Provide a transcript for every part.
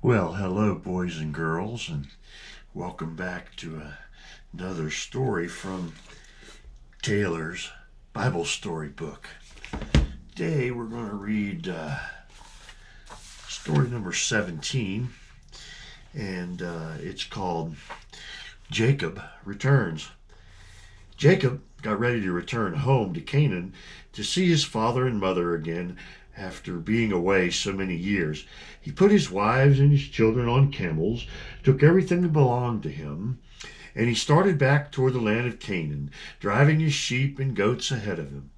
Well, hello, boys and girls, and welcome back to another story from Taylor's Bible Story Book. Today we're going to read story number 17, and it's called Jacob Returns. Jacob got ready to return home to Canaan to see his father and mother again after being away so many years. He put his wives and his children on camels, took everything that belonged to him, and he started back toward the land of Canaan, driving his sheep and goats ahead of him.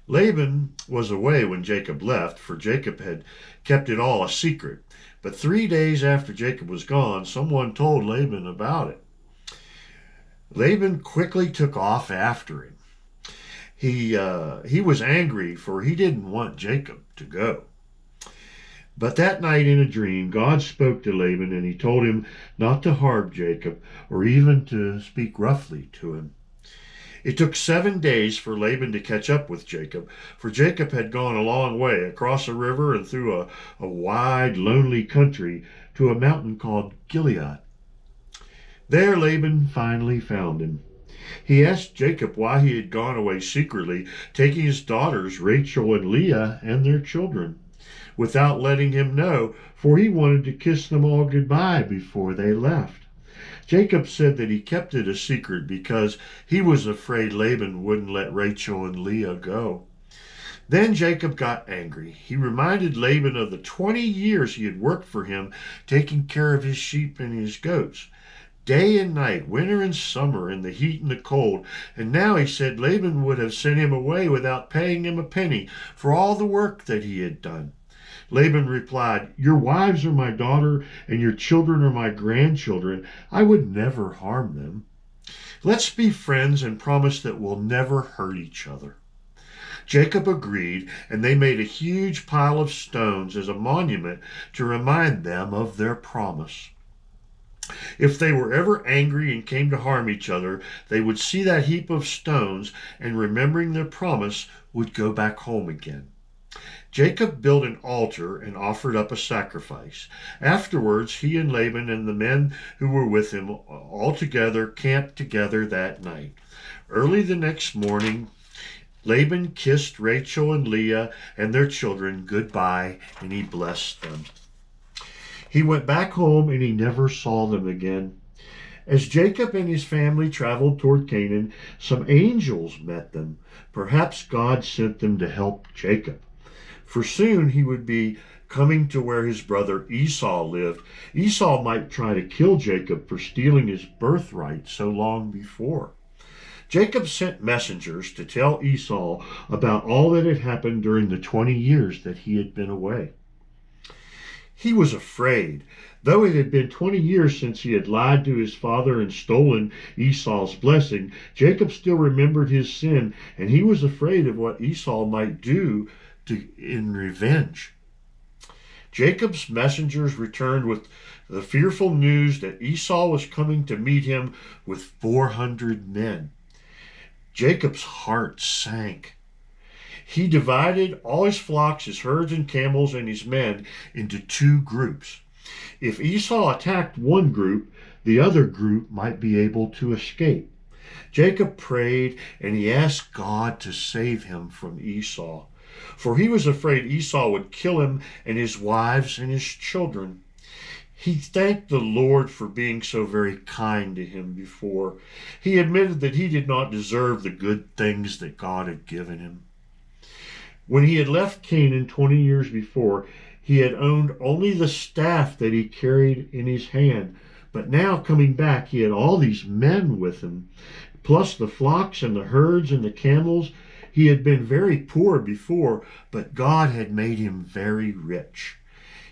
Laban was away when Jacob left, for Jacob had kept it all a secret. But 3 days after Jacob was gone, someone told Laban about it. Laban quickly took off after him. He was angry, for he didn't want Jacob to go. But that night in a dream, God spoke to Laban, and he told him not to harm Jacob or even to speak roughly to him. It took 7 days for Laban to catch up with Jacob, for Jacob had gone a long way across a river and through a wide, lonely country to a mountain called Gilead. There Laban finally found him. He asked Jacob why he had gone away secretly, taking his daughters Rachel and Leah and their children, without letting him know, for he wanted to kiss them all goodbye before they left. Jacob said that he kept it a secret because he was afraid Laban wouldn't let Rachel and Leah go. Then Jacob got angry. He reminded Laban of the 20 years he had worked for him, taking care of his sheep and his goats, day and night, winter and summer, in the heat and the cold. And now he said Laban would have sent him away without paying him a penny for all the work that he had done. Laban replied, "Your wives are my daughter, and your children are my grandchildren. I would never harm them. Let's be friends and promise that we'll never hurt each other." Jacob agreed, and they made a huge pile of stones as a monument to remind them of their promise. If they were ever angry and came to harm each other, they would see that heap of stones, and remembering their promise, would go back home again. Jacob built an altar and offered up a sacrifice. Afterwards, he and Laban and the men who were with him all together camped together that night. Early the next morning, Laban kissed Rachel and Leah and their children goodbye, and he blessed them. He went back home and he never saw them again. As Jacob and his family traveled toward Canaan, some angels met them. Perhaps God sent them to help Jacob, for soon he would be coming to where his brother Esau lived. Esau might try to kill Jacob for stealing his birthright so long before. Jacob sent messengers to tell Esau about all that had happened during the 20 years that he had been away. He was afraid. Though it had been 20 years since he had lied to his father and stolen Esau's blessing, Jacob still remembered his sin, and he was afraid of what Esau might do in revenge. Jacob's messengers returned with the fearful news that Esau was coming to meet him with 400 men. Jacob's heart sank. He divided all his flocks, his herds and camels, and his men into 2 groups. If Esau attacked one group, the other group might be able to escape. Jacob prayed, and he asked God to save him from Esau, for he was afraid Esau would kill him and his wives and his children. He thanked the Lord for being so very kind to him before. He admitted that he did not deserve the good things that God had given him. When he had left Canaan 20 years before, he had owned only the staff that he carried in his hand. But now, coming back, he had all these men with him, plus the flocks and the herds and the camels. He had been very poor before, but God had made him very rich.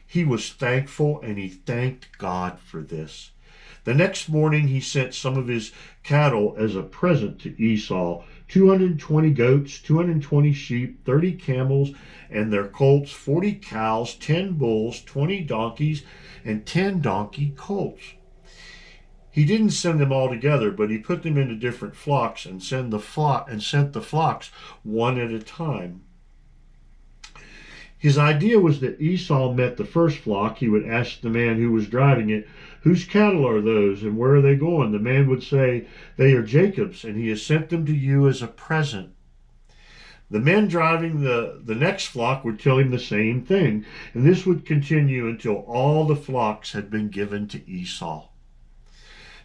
He was thankful, and he thanked God for this. The next morning he sent some of his cattle as a present to Esau, 220 goats, 220 sheep, 30 camels and their colts, 40 cows, 10 bulls, 20 donkeys, and 10 donkey colts. He didn't send them all together, but he put them into different flocks and sent the flocks one at a time. His idea was that Esau met the first flock. He would ask the man who was driving it, "Whose cattle are those and where are they going?" The man would say, "They are Jacob's, and he has sent them to you as a present." The men driving the next flock would tell him the same thing, and this would continue until all the flocks had been given to Esau.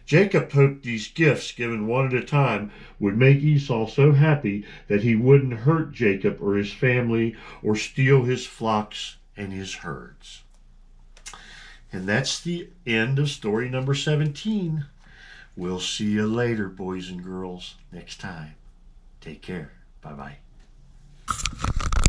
Jacob hoped these gifts, given one at a time, would make Esau so happy that he wouldn't hurt Jacob or his family or steal his flocks and his herds. And that's the end of story number 17. We'll see you later, boys and girls, next time. Take care. Bye-bye.